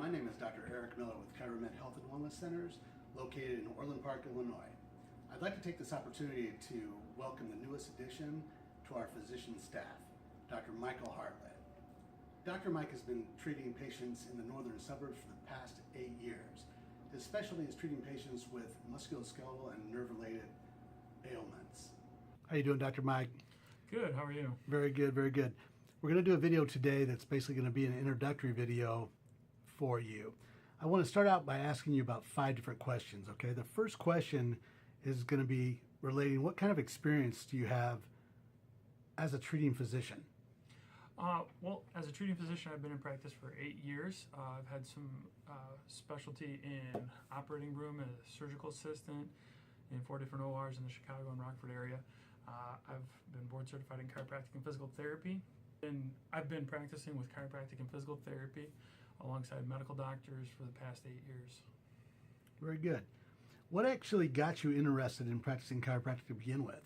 My name is Dr. Eric Miller with Chiro-Med Health Wellness Centers located in Orland Park, Illinois. I'd like to take this opportunity to welcome the newest addition to our physician staff, Dr. Michael Hartlett. Dr. Mike has been treating patients in the northern suburbs for the past 8 years. His specialty is treating patients with musculoskeletal and nerve-related ailments. How you doing, Dr. Mike? Good, how are you? Very good, very good. We're going to do a video today that's basically going to be an introductory video for you. I want to start out by asking you about 5 different questions, okay? The first question is going to be relating, what kind of experience do you have as a treating physician? Well, as a treating physician, I've been in practice for 8 years. I've had some specialty in operating room as a surgical assistant in 4 different ORs in the Chicago and Rockford area. I've been board certified in chiropractic and physical therapy. And I've been practicing with chiropractic and physical therapy alongside medical doctors for the past 8 years. Very good. What actually got you interested in practicing chiropractic to begin with?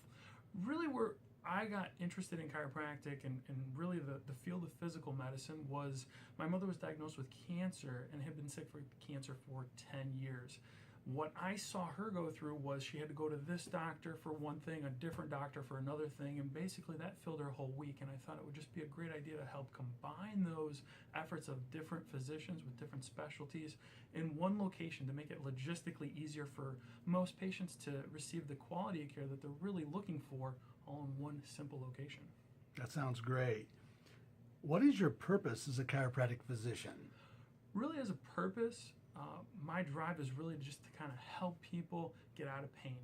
Really, where I got interested in chiropractic and really the field of physical medicine was my mother was diagnosed with cancer and had been sick for cancer for 10 years. What I saw her go through was she had to go to this doctor for one thing, a different doctor for another thing, and basically that filled her whole week. And I thought it would just be a great idea to help combine those efforts of different physicians with different specialties in one location to make it logistically easier for most patients to receive the quality of care that they're really looking for all in one simple location. That sounds great. What is your purpose as a chiropractic physician? Really, as a purpose, my drive is really just to kind of help people get out of pain.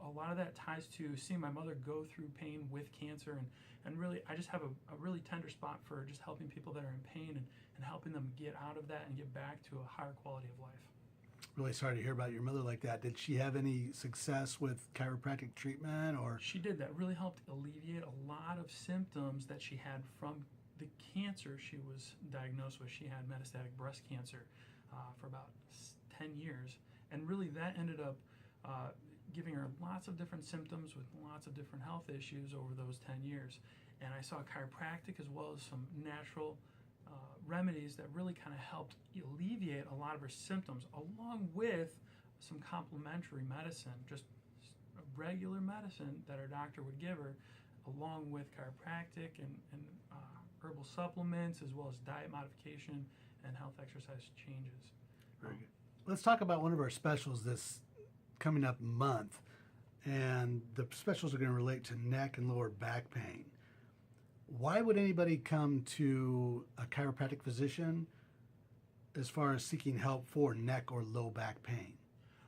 A lot of that ties to seeing my mother go through pain with cancer, and really I just have a really tender spot for just helping people that are in pain and helping them get out of that and get back to a higher quality of life. Really sorry to hear about your mother like that. Did she have any success with chiropractic treatment? Or She did. That really helped alleviate a lot of symptoms that she had from the cancer she was diagnosed with. She had metastatic breast cancer for about 10 years, and really that ended up giving her lots of different symptoms with lots of different health issues over those 10 years. And I saw chiropractic as well as some natural remedies that really kind of helped alleviate a lot of her symptoms, along with some complementary medicine, just regular medicine that her doctor would give her, along with chiropractic and herbal supplements, as well as diet modification and health exercise changes. Very good. Let's talk about one of our specials this coming up month, and the specials are going to relate to neck and lower back pain. Why would anybody come to a chiropractic physician as far as seeking help for neck or low back pain?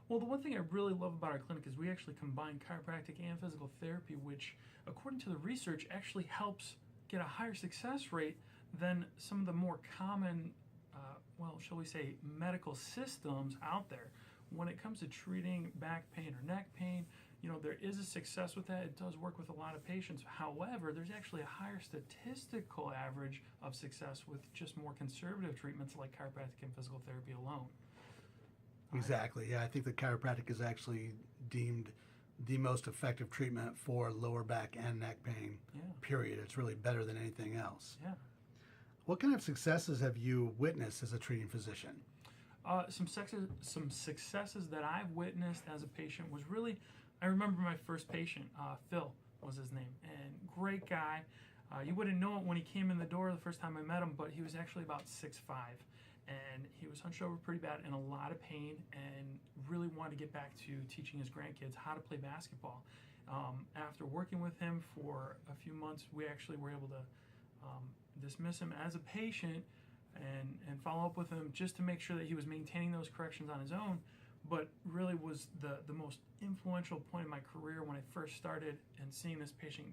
Well, the one thing I really love about our clinic is we actually combine chiropractic and physical therapy, which, according to the research, actually helps get a higher success rate than some of the more common, shall we say, medical systems out there. When it comes to treating back pain or neck pain, there is a success with that. It does work with a lot of patients. However, there's actually a higher statistical average of success with just more conservative treatments like chiropractic and physical therapy alone. Exactly. Yeah, I think that chiropractic is actually deemed the most effective treatment for lower back and neck pain, period. It's really better than anything else. Yeah. What kind of successes have you witnessed as a treating physician? Some successes that I've witnessed as a patient was really, I remember my first patient, Phil was his name, and great guy. You wouldn't know it when he came in the door the first time I met him, but he was actually about 6'5", and he was hunched over pretty bad in a lot of pain and really wanted to get back to teaching his grandkids how to play basketball. After working with him for a few months, we actually were able to dismiss him as a patient and follow up with him just to make sure that he was maintaining those corrections on his own. But really was the most influential point in my career when I first started and seeing this patient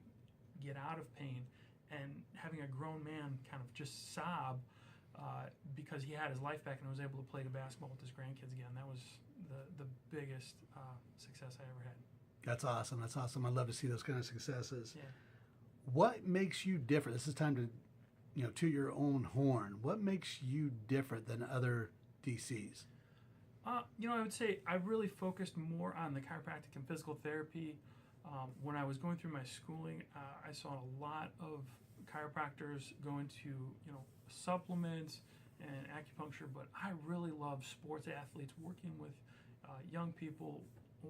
get out of pain and having a grown man kind of just sob because he had his life back and was able to play basketball with his grandkids again. That was the biggest success I ever had. That's awesome. That's awesome. I love to see those kind of successes. Yeah. What makes you different? This is time to, toot your own horn. What makes you different than other DCs? I would say I really focused more on the chiropractic and physical therapy. When I was going through my schooling, I saw a lot of chiropractors go into, supplements and acupuncture, but I really love sports athletes working with young people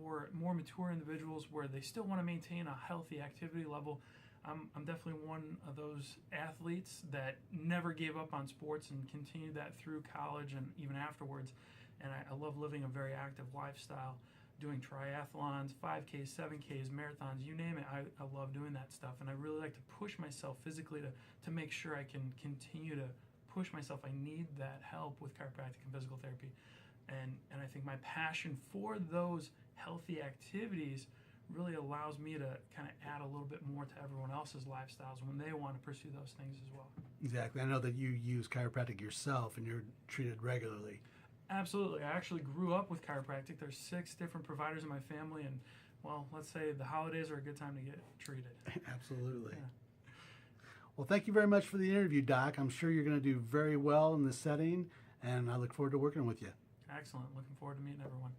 or more mature individuals where they still want to maintain a healthy activity level. I'm definitely one of those athletes that never gave up on sports and continued that through college and even afterwards. And I love living a very active lifestyle, doing triathlons, 5Ks, 7Ks, marathons, you name it. I love doing that stuff. And I really like to push myself physically to make sure I can continue to push myself. I need that help with chiropractic and physical therapy. And I think my passion for those healthy activities really allows me to kind of add a little bit more to everyone else's lifestyles when they want to pursue those things as well. Exactly. I know that you use chiropractic yourself and you're treated regularly. Absolutely. I actually grew up with chiropractic. There's 6 different providers in my family, and, well, let's say the holidays are a good time to get treated. Absolutely. Yeah. Well, thank you very much for the interview, Doc. I'm sure you're going to do very well in this setting, and I look forward to working with you. Excellent. Looking forward to meeting everyone.